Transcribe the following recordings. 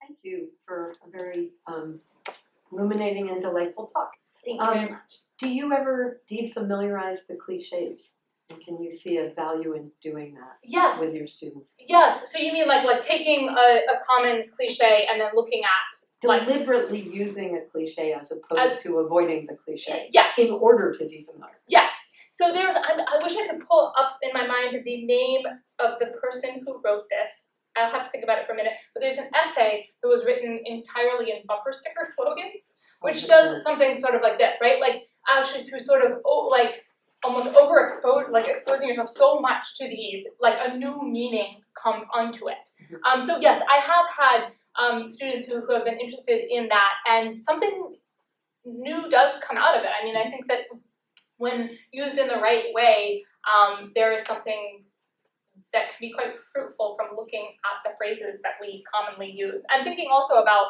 Thank you for a very illuminating and delightful talk. Thank you very much. Do you ever defamiliarize the cliches? And can you see a value in doing that Yes. with your students? Yes. So you mean like taking a common cliche and then looking at Deliberately using a cliche as opposed to avoiding the cliche. Yes. In order to defamiliarize. Yes. So I wish I could pull up in my mind the name of the person who wrote this. I'll have to think about it for a minute. But there's an essay that was written entirely in bumper sticker slogans, which does something sort of like this, right? Like actually through sort of almost exposing yourself so much to these, like a new meaning comes onto it. So yes, I have had students who have been interested in that, and something new does come out of it. I mean, I think that when used in the right way, there is something that can be quite fruitful from looking at the phrases that we commonly use. I'm thinking also about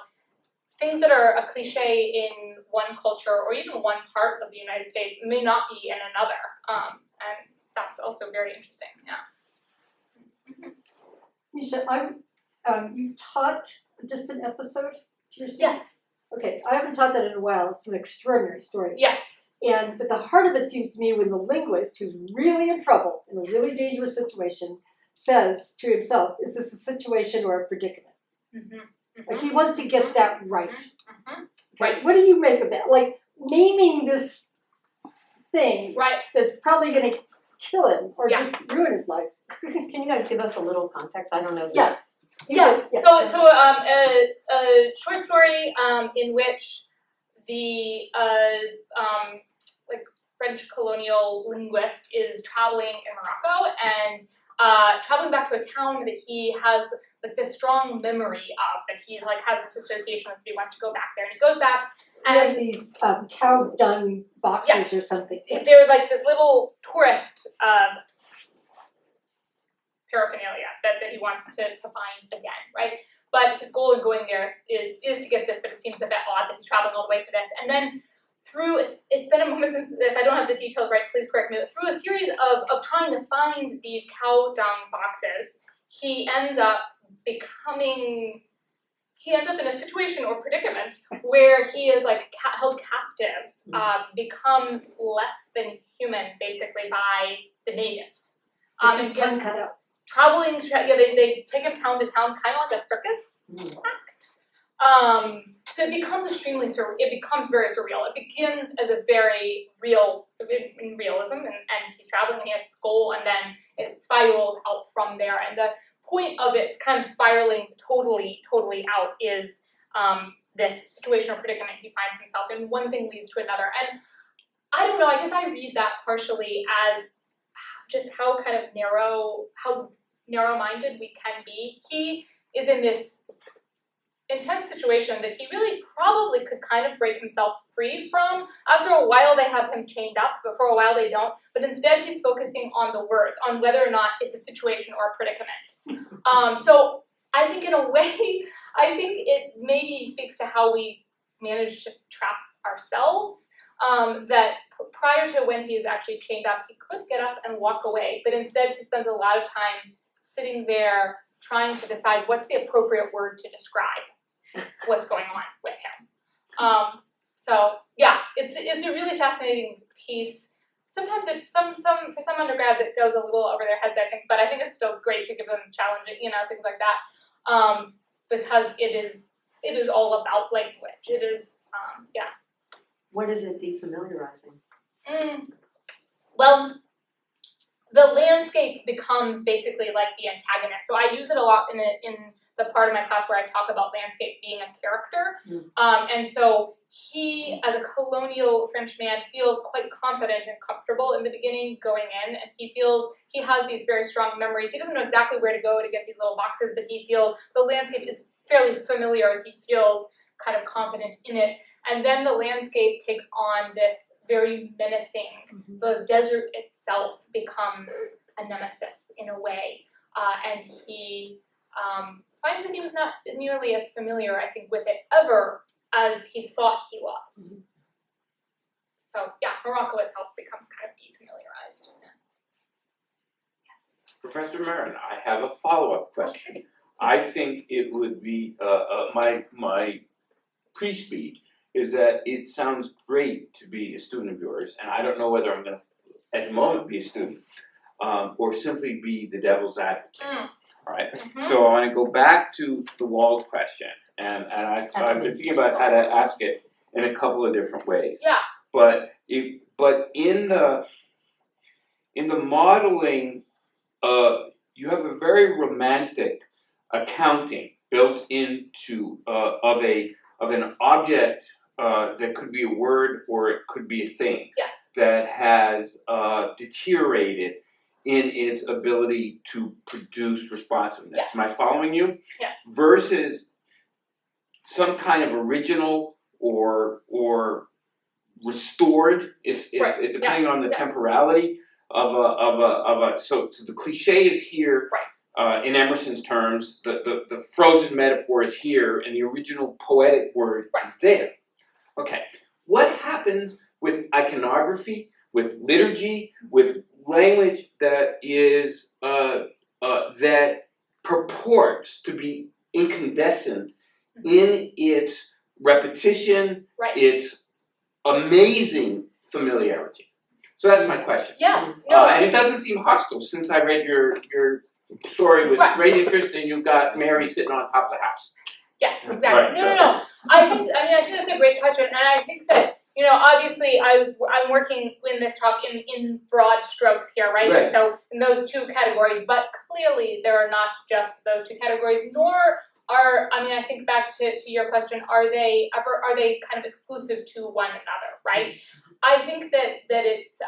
things that are a cliche in one culture or even one part of the United States may not be in another, and that's also very interesting. Yeah. Mesha, you've taught a distant episode to your students? Yes. Okay, I haven't taught that in a while. It's an extraordinary story. Yes. But the heart of it seems to me when the linguist, who's really in trouble, in a really dangerous situation, says to himself, is this a situation or a predicament? Like he wants to get that right. Okay. Right. What do you make of that? Like naming this thing that's probably going to kill him or just ruin his life. Can you guys give us a little context? I don't know this. Yeah. Yes. Yeah. So a short story in which the French colonial linguist is traveling in Morocco and traveling back to a town that he has this strong memory of, that he has this association with, that he wants to go back there, and he goes back and he has these cow dung boxes or something. They're like this little tourist paraphernalia that he wants to find again, right? But his goal in going there is to get this, but it seems a bit odd that he's traveling all the way for this. And then through, it's been a moment since, if I don't have the details right, please correct me, but through a series of trying to find these cow dung boxes, he ends up in a situation or predicament where he is held captive, becomes less than human basically by the natives. Just tongue cut out. Traveling, they take him town to town, kind of like a circus act. So it becomes very surreal. It begins as a very realism, and he's traveling and he has this goal, and then it spirals out from there. And the point of it kind of spiraling totally out is this situation or predicament he finds himself in. One thing leads to another. And I don't know, I guess I read that partially as just how narrow-minded we can be. He is in this intense situation that he really probably could kind of break himself free from. After a while they have him chained up, but for a while they don't. But instead he's focusing on the words, on whether or not it's a situation or a predicament. So I think in a way, I think it maybe speaks to how we manage to trap ourselves. That prior to when he is actually chained up, he could get up and walk away, but instead he spends a lot of time sitting there trying to decide what's the appropriate word to describe what's going on with him. So yeah, it's a really fascinating piece. Sometimes for some undergrads it goes a little over their heads, I think, but I think it's still great to give them challenging, things like that, because it is all about language. It is, yeah. What is it defamiliarizing? Well, the landscape becomes basically like the antagonist. So I use it a lot in the part of my class where I talk about landscape being a character. And so he, as a colonial French man, feels quite confident and comfortable in the beginning going in, and he feels he has these very strong memories. He doesn't know exactly where to go to get these little boxes, but he feels the landscape is fairly familiar. He feels kind of confident in it. And then the landscape takes on this very menacing, the desert itself becomes a nemesis in a way. And he finds that he was not nearly as familiar, I think, with it ever as he thought he was. So yeah, Morocco itself becomes kind of defamiliarized. Yes. Professor Maren, I have a follow-up question. Okay. I think it would be, my pre-speech is that it sounds great to be a student of yours, and I don't know whether I'm gonna, at the moment, be a student, or simply be the devil's advocate, alright? So I wanna go back to the walled question, and I've been thinking about how to ask it in a couple of different ways. Yeah. But in the modeling, you have a very romantic accounting built into of an object that could be a word or it could be a thing. Yes. That has deteriorated in its ability to produce responsiveness. Yes. Am I following you? Yes. Versus some kind of original or restored, if depending on the temporality of a so the cliche is here. Right. In Emerson's terms, the frozen metaphor is here, and the original poetic word is there. Okay, what happens with iconography, with liturgy, with language that is that purports to be incandescent in its repetition, its amazing familiarity? So that's my question. Yes. No. And it doesn't seem hostile since I read your story with great interest, and you've got Mary sitting on top of the house. Yes, exactly. No. I think that's a great question, and I think that, obviously I'm working in this talk in broad strokes here, right? And so in those two categories, but clearly there are not just those two categories, nor are, I think back to your question, are they kind of exclusive to one another, right? I think that it's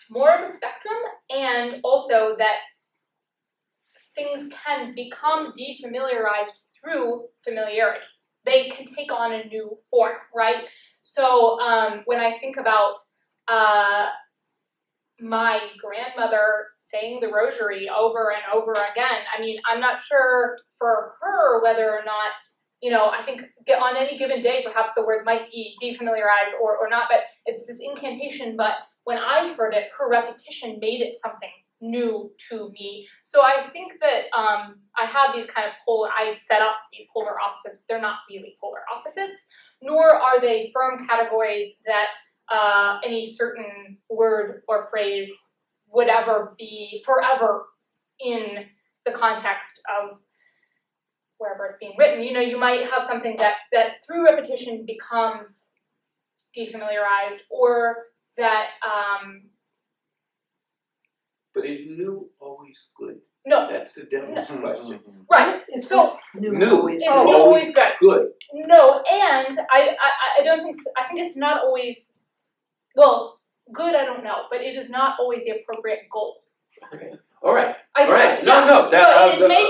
more of a spectrum, and also that things can become defamiliarized through familiarity. They can take on a new form, right? So when I think about my grandmother saying the rosary over and over again, I'm not sure for her whether or not, I think on any given day, perhaps the words might be defamiliarized or not, but it's this incantation. But when I heard it, her repetition made it something new to me. So I think that I have these kind of I set up these polar opposites. They're not really polar opposites, nor are they firm categories that any certain word or phrase would ever be forever in the context of wherever it's being written. You might have something that through repetition becomes defamiliarized, or that But is new always good? No. That's the devil's question. Right. So new is always good. No, and I don't think so. I think it's not always, well, good, I don't know, but it is not always the appropriate goal. Okay. All right. No. That, so it may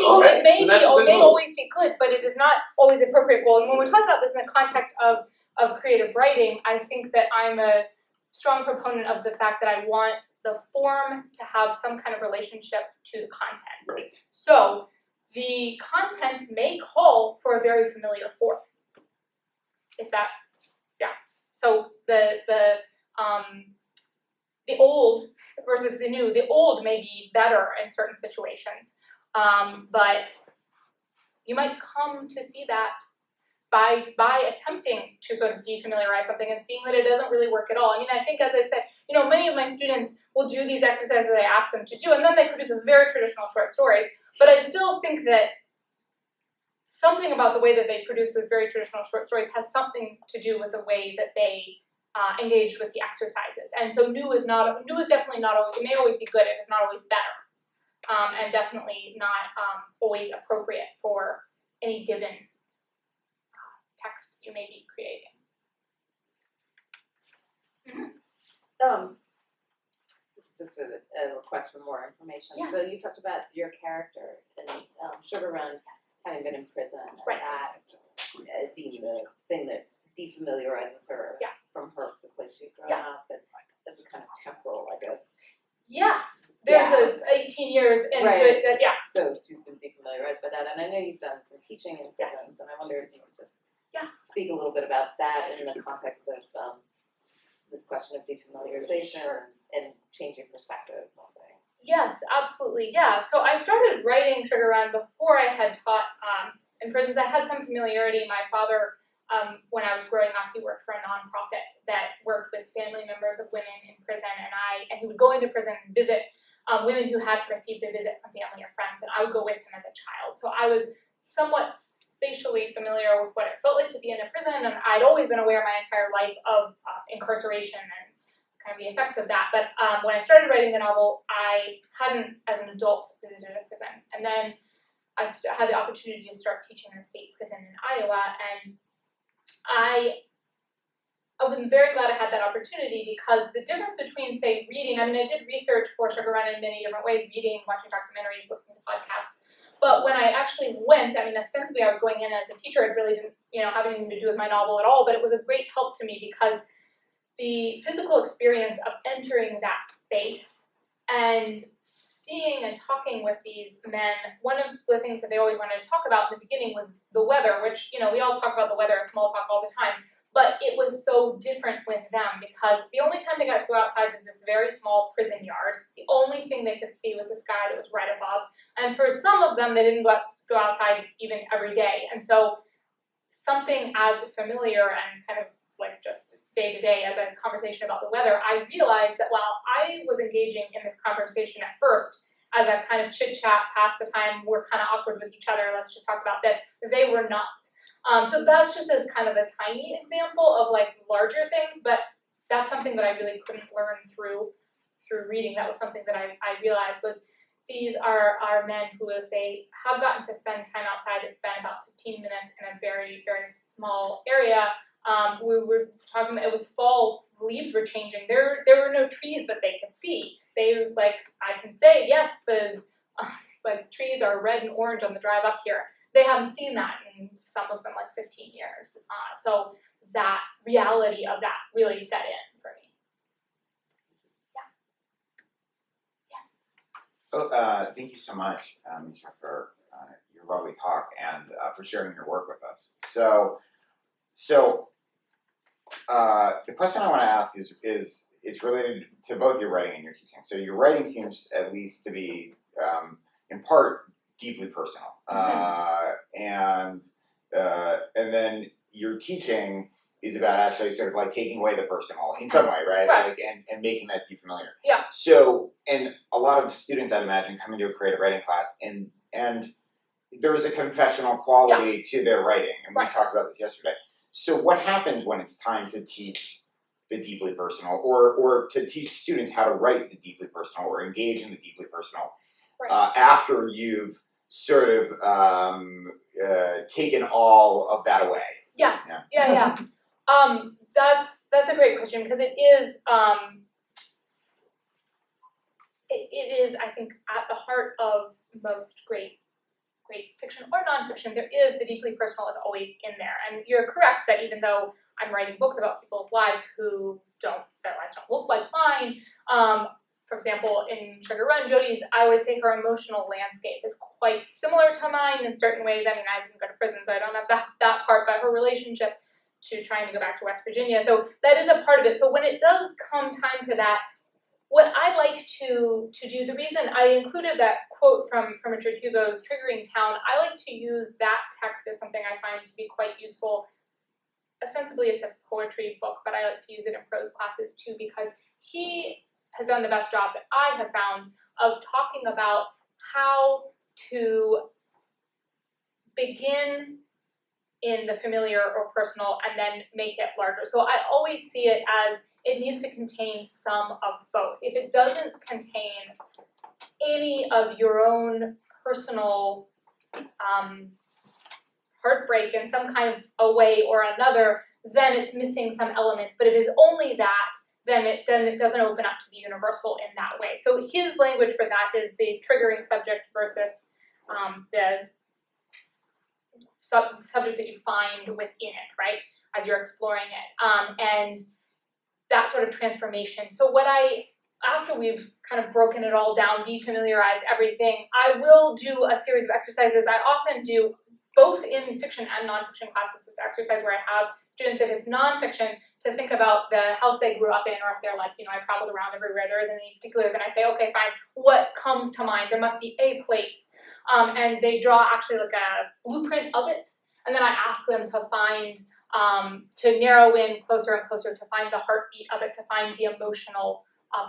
so always be good, but it is not always the appropriate goal. And when we're talking about this in the context of creative writing, I think that I'm a strong proponent of the fact that I want the form to have some kind of relationship to the content. Right. So the content may call for a very familiar form. So the old versus the new. The old may be better in certain situations, but you might come to see that by attempting to sort of defamiliarize something and seeing that it doesn't really work at all. I think, as I said, many of my students will do these exercises I ask them to do, and then they produce very traditional short stories. But I still think that something about the way that they produce those very traditional short stories has something to do with the way that they engage with the exercises. And so new is definitely not always, it may always be good, it is not always better, and definitely not always appropriate for any given text you may be creating. This is just a request for more information. Yes. So you talked about your character in Sugar Run having been in prison, and that being the thing that defamiliarizes her from her because she's grown up, and that's a kind of temporal, I guess. Yes, there's 18 years into it that, So she's been defamiliarized by that, and I know you've done some teaching in prisons, and I wonder if you could just speak a little bit about that in the context of this question of defamiliarization and changing perspective on things. Yes, absolutely. Yeah. So I started writing Sugar Run before I had taught in prisons. I had some familiarity. My father, when I was growing up, he worked for a nonprofit that worked with family members of women in prison, and he would go into prison and visit women who hadn't received a visit from family or friends, and I would go with him as a child. So I was somewhat spatially familiar with what it felt like to be in a prison, and I'd always been aware my entire life of incarceration and kind of the effects of that. But when I started writing the novel, I hadn't, as an adult, visited a prison. And then I had the opportunity to start teaching in a state prison in Iowa, and I've been very glad I had that opportunity, because the difference between, say, reading, I mean, I did research for Sugar Run in many different ways, reading, watching documentaries, listening to podcasts. But when I actually went, I mean, ostensibly I was going in as a teacher. It really didn't, have anything to do with my novel at all, but it was a great help to me, because the physical experience of entering that space and seeing and talking with these men, one of the things that they always wanted to talk about in the beginning was the weather, which, we all talk about the weather as small talk all the time, but it was so different with them, because the only time they got to go outside was this very small prison yard. The only thing they could see was the sky that was right above, and for some of them, they didn't go outside even every day, and so something as familiar and kind of like just day to day as a conversation about the weather, I realized that while I was engaging in this conversation at first as a kind of chit chat, pass the time, we're kind of awkward with each other, let's just talk about this, they were not. So that's just a kind of a tiny example of like larger things, but that's something that I really couldn't learn through reading. That was something that I realized was these are men who, if they have gotten to spend time outside, it's been about 15 minutes in a very, very small area. We were talking, it was fall, leaves were changing. There were no trees that they could see. They, I can say, yes, the trees are red and orange on the drive up here. They haven't seen that in some of them 15 years. So that reality of that really set in for me. Yeah. Yes. Oh, thank you so much, Mesha, for your lovely talk and for sharing your work with us. So the question I want to ask is it's related to both your writing and your teaching. So your writing seems at least to be in part deeply personal, and then your teaching is about actually sort of like taking away the personal in some way, right? Right. And making that familiar. Yeah. So, and a lot of students, I'd imagine, come into a creative writing class and there's a confessional quality to their writing, and we talked about this yesterday. So what happens when it's time to teach the deeply personal, or to teach students how to write the deeply personal or engage in the deeply personal, after you've sort of taken all of that away? Yes. Yeah. That's a great question, because it is I think at the heart of most great fiction or nonfiction, there is the deeply personal is always in there. And you're correct that even though I'm writing books about people's lives their lives don't look like mine. For example, in Sugar Run, Jodi's, I always say her emotional landscape is quite similar to mine in certain ways. I mean, I didn't go to prison, so I don't have that part, but her relationship to trying to go back to West Virginia. So that is a part of it. So when it does come time for that, what I like to do, the reason I included that quote from Richard Hugo's Triggering Town, I like to use that text as something I find to be quite useful. Ostensibly it's a poetry book, but I like to use it in prose classes too, because he has done the best job that I have found of talking about how to begin in the familiar or personal and then make it larger. So I always see it as it needs to contain some of both. If it doesn't contain any of your own personal heartbreak in some kind of a way or another, then it's missing some element. But if it's only that, then it doesn't open up to the universal in that way. So his language for that is the triggering subject versus the subject that you find within it, right, as you're exploring it, and that sort of transformation. So after we've kind of broken it all down, defamiliarized everything, I will do a series of exercises. I often do, both in fiction and nonfiction classes, this exercise where I have students, if it's nonfiction, to think about the house they grew up in, or if they're like, I traveled around everywhere, there isn't any particular, then I say, okay, fine, what comes to mind? There must be a place. And they draw actually like a blueprint of it, and then I ask them to find, to narrow in closer and closer, to find the heartbeat of it, to find the emotional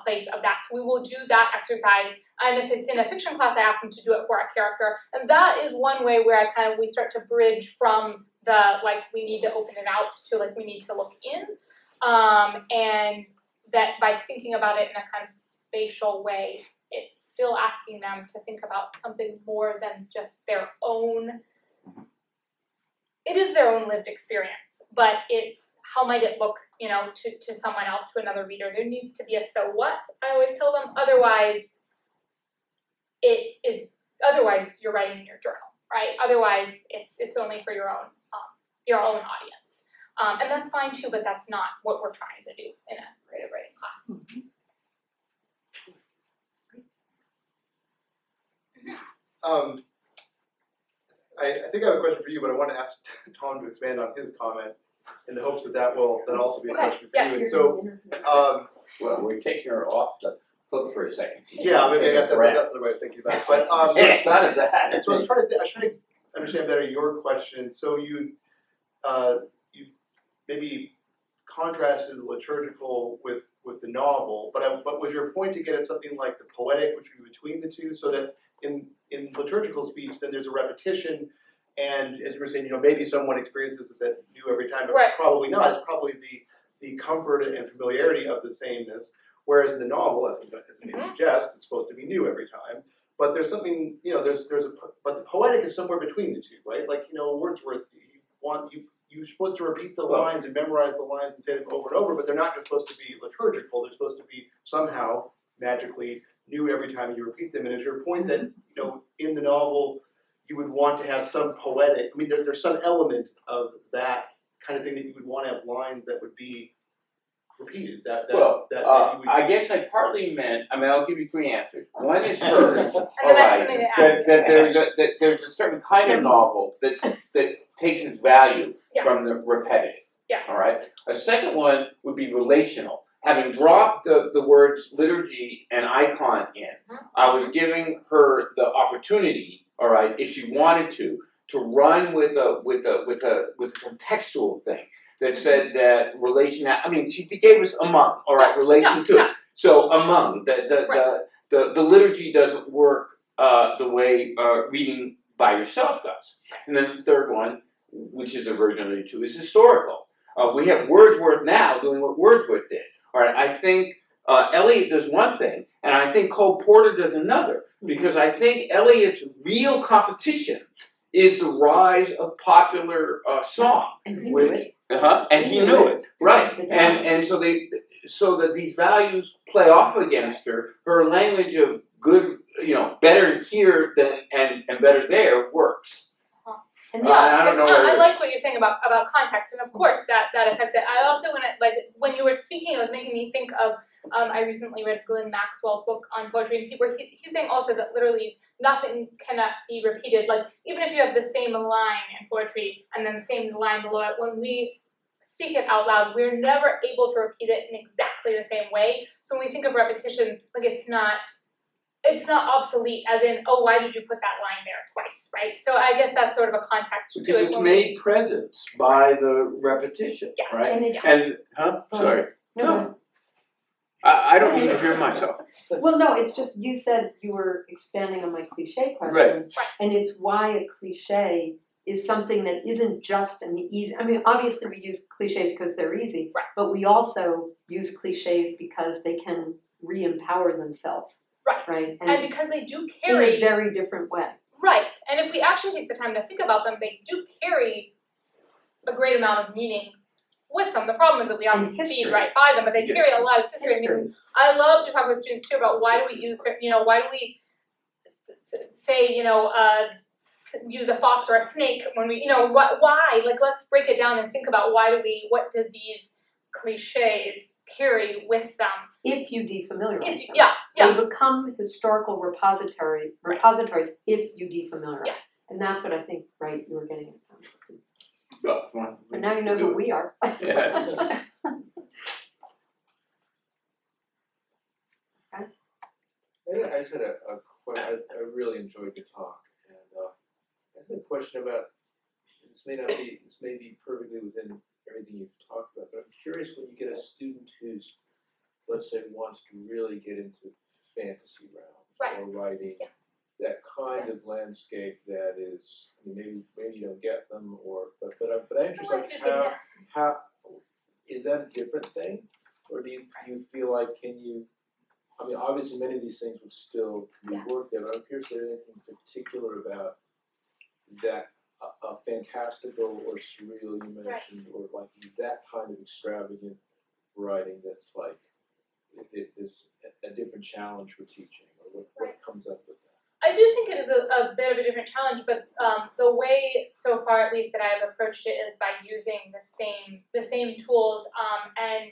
place of that. So we will do that exercise, and if it's in a fiction class, I ask them to do it for a character, and that is one way where we start to bridge from the, like, we need to open it out to, like, we need to look in, and that by thinking about it in a kind of spatial way, it's still asking them to think about something more than just their own. It is their own lived experience, but it's how might it look, to someone else, to another reader. There needs to be a so what, I always tell them, otherwise you're writing in your journal, right? Otherwise it's only for your own audience. And that's fine too, but that's not what we're trying to do in a creative writing class. I think I have a question for you, but I want to ask Tom to expand on his comment in the hopes that will then also be a question for you. And so, Well, we're taking her off the hook for a second. yeah, maybe that's the way of thinking about it. But It's not as that. so I was trying to understand better your question. So you maybe contrasted the liturgical with the novel, but was your point to get at something like the poetic, which would be between the two, so that in liturgical speech, then there's a repetition, and as you were saying, maybe someone experiences this new every time, but probably not. It's probably the comfort and familiarity of the sameness. Whereas in the novel, as the name suggests, it's supposed to be new every time. But there's something, but the poetic is somewhere between the two, right? Like, Wordsworth, you're supposed to repeat the lines and memorize the lines and say them over and over, but they're not just supposed to be liturgical. They're supposed to be somehow magically new every time you repeat them. And is your point that, in the novel, you would want to have some poetic, there's some element of that kind of thing that you would want to have lines that would be repeated, I guess I partly meant, I'll give you three answers. One is first, that there's a certain kind of novel that takes its value from the repetitive. Yes. All right. A second one would be relational. Having dropped the words liturgy and icon in, I was giving her the opportunity, all right, if she wanted to run with a contextual thing that said that relation. She gave us among, all right, relation to it. So among the liturgy doesn't work the way reading by yourself does. And then the third one, which is a version of the two, is historical. We have Wordsworth now doing what Wordsworth did. All right, I think Eliot does one thing, and I think Cole Porter does another, because I think Eliot's real competition is the rise of popular song, and he knew it. And he knew it, right? And so that these values play off against her. Her language of good, better here than and better there works. And I like what you're saying about context, and of course that affects it. I also when you were speaking, it was making me think of I recently read Glenn Maxwell's book on poetry, and he's saying also that literally nothing cannot be repeated. Like, even if you have the same line in poetry and then the same line below it, when we speak it out loud, we're never able to repeat it in exactly the same way. So when we think of repetition, it's not obsolete, as in, oh, why did you put that line there twice, right? So I guess that's sort of a context too. Because it's made present by the repetition, yes. right? Sorry. No. I don't need to hear myself. Well, no, it's just you said you were expanding on my cliche question. Right. And it's why a cliche is something that isn't just an easy, obviously we use cliches because they're easy, but we also use cliches because they can re-empower themselves. Right. And because they do carry in a very different way. Right. And if we actually take the time to think about them, they do carry a great amount of meaning with them. The problem is that we often speed right by them, but they carry a lot of history. I love to talk with students too about why do we use, why do we say, use a fox or a snake when we, why? Let's break it down and think about what did these cliches carry with them? If you defamiliarize them. Yeah. They become historical repositories if you defamiliarize. Yes. And that's what I think, you were getting at. And now you know who we are. Yeah. I just had I really enjoyed your talk, and I had a question about, this may be perfectly within everything you've talked about, but I'm curious when you get a student who's, let's say, wants to really get into fantasy realms or writing, that kind of landscape that is, I mean, maybe you don't get them, but I'm interested, like, how is that a different thing, or do you feel like, I mean, obviously, many of these things would still be worked there, but I'm curious if there's anything particular about that, a fantastical or surreal you mentioned, or like that kind of extravagant writing that's like, it is a different challenge for teaching, or what comes up with that? I do think it is a bit of a different challenge, but the way, so far at least, that I have approached it is by using the same tools, and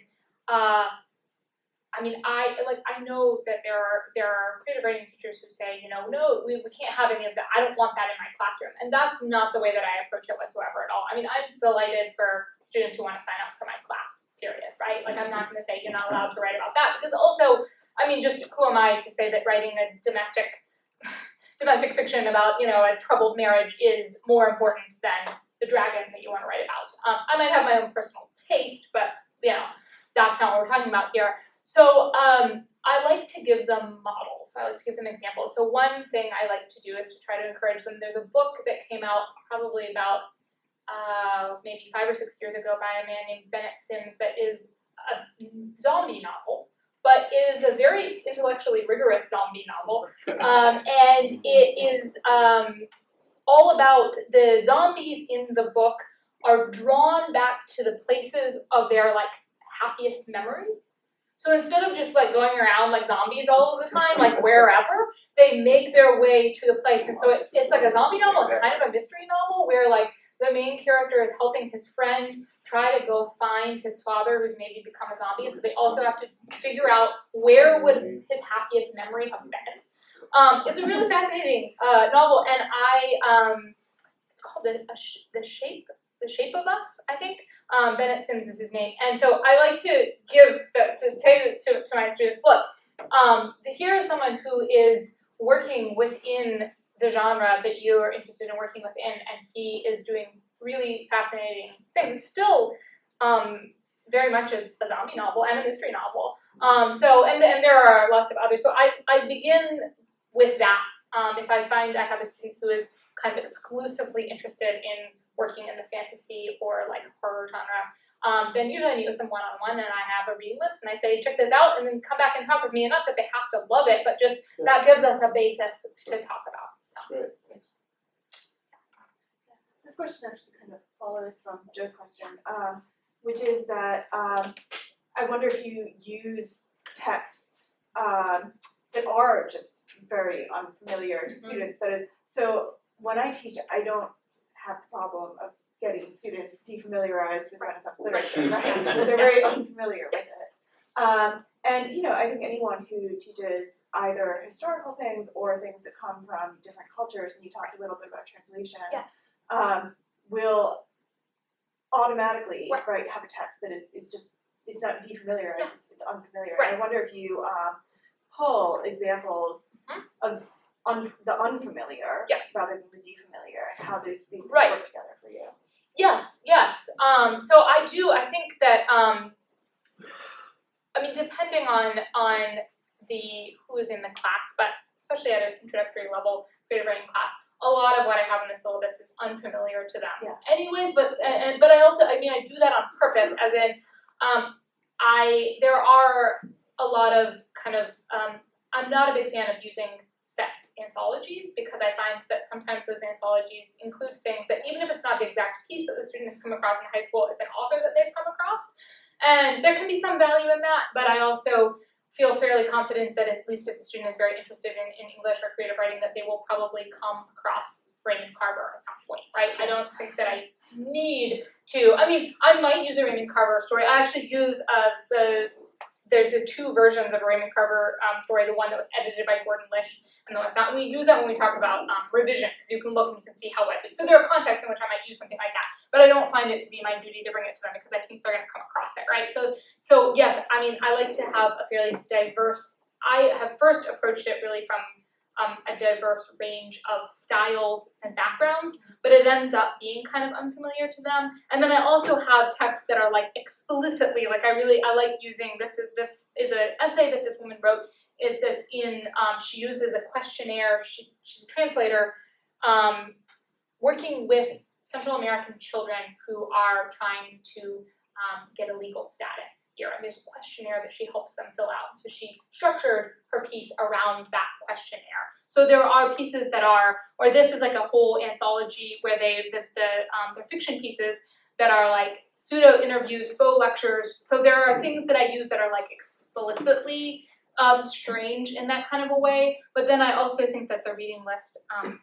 I mean, I know that there are creative writing teachers who say, you know, no, we can't have any of that. I don't want that in my classroom, and that's not the way that I approach it whatsoever at all. I mean, I'm delighted for students who want to sign up for my class, period, right? Like, I'm not going to say you're not allowed to write about that, because also, I mean, just who am I to say that writing a domestic fiction about, you know, a troubled marriage is more important than the dragon that you want to write about. I might have my own personal taste, but, you know, that's not what we're talking about here. So I like to give them models. I like to give them examples. So one thing I like to do is to try to encourage them. There's a book that came out probably about maybe 5 or 6 years ago by a man named Bennett Sims that is a zombie novel, but it is a very intellectually rigorous zombie novel. And it is all about the zombies in the book are drawn back to the places of their like happiest memory. So instead of just like going around like zombies all of the time, like wherever, they make their way to the place. And so it's like a zombie novel, it's kind of a mystery novel where like the main character is helping his friend try to go find his father who's maybe become a zombie. And so they also have to figure out where would his happiest memory have been. It's a really fascinating novel, and it's called the Shape of Us, I think. Bennett Sims is his name, and so I like to say to my students, look, here is someone who is working within the genre that you are interested in working within, and he is doing really fascinating things. It's still very much a zombie novel and a mystery novel. And there are lots of others. So I begin with that. If I find I have a student who is kind of exclusively interested in working in the fantasy or like horror genre, then usually I meet with them one-on-one and I have a reading list and I say, check this out, and then come back and talk with me. And not that they have to love it, but just that gives us a basis to talk about. So. Great, thanks. This question actually kind of follows from Joe's question, which is that I wonder if you use texts that are just very unfamiliar to students. That is, so when I teach, I don't have the problem of getting students defamiliarized with Renaissance literature, right? So they're very unfamiliar with it. And you know, I think anyone who teaches either historical things or things that come from different cultures, and you talked a little bit about translation, will automatically have a text that is just, it's not defamiliarized, it's unfamiliar. And I wonder if you pull examples of the unfamiliar rather than the defamiliar, and how these things work together for you. Yes. So I do. I think that I mean, depending on who is in the class, but especially at an introductory level creative writing class, a lot of what I have in the syllabus is unfamiliar to them. Anyways, but I also, I mean, I do that on purpose, as in there are a lot of kind of I'm not a big fan of using set anthologies, because I find that sometimes those anthologies include things that, even if it's not the exact piece that the student has come across in high school, it's an author that they've come across. And there can be some value in that, but I also feel fairly confident that at least if the student is very interested in English or creative writing, that they will probably come across Raymond Carver at some point, right? I don't think that I need to, I mean, I might use a Raymond Carver story. I actually use there's the 2 versions of a Raymond Carver story, the one that was edited by Gordon Lish and the one that's not. And we use that when we talk about revision, because you can look and you can see how widely. So there are contexts in which I might use something like that. but I don't find it to be my duty to bring it to them because I think they're gonna come across it, right? So yes, I mean, I like to have a fairly diverse, I have first approached it really from a diverse range of styles and backgrounds, but it ends up being kind of unfamiliar to them. And then I also have texts that are like explicitly, like I like using, this is an essay that this woman wrote, that's in, she uses a questionnaire, she's a translator, working with Central American children who are trying to get a legal status here. And there's a questionnaire that she helps them fill out. So she structured her piece around that questionnaire. So there are pieces that are, or this is like a whole anthology where they're fiction pieces that are like pseudo interviews, faux lectures. So there are things that I use that are like explicitly strange in that kind of a way, but then I also think that the reading list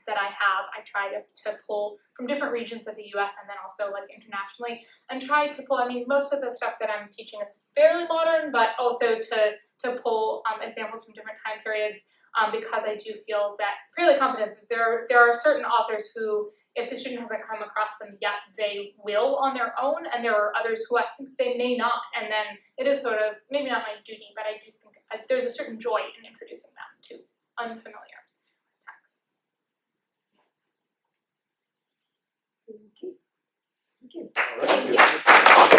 that I have, I try to pull from different regions of the US and then also like internationally, and try to pull, I mean, most of the stuff that I'm teaching is fairly modern, but also to pull examples from different time periods, because I do feel that, fairly confident that there are certain authors who, if the student hasn't come across them yet, they will on their own, and there are others who I think they may not, and then it is sort of, maybe not my duty, but I do think there's a certain joy in introducing them to unfamiliar texts. Thank you. All right.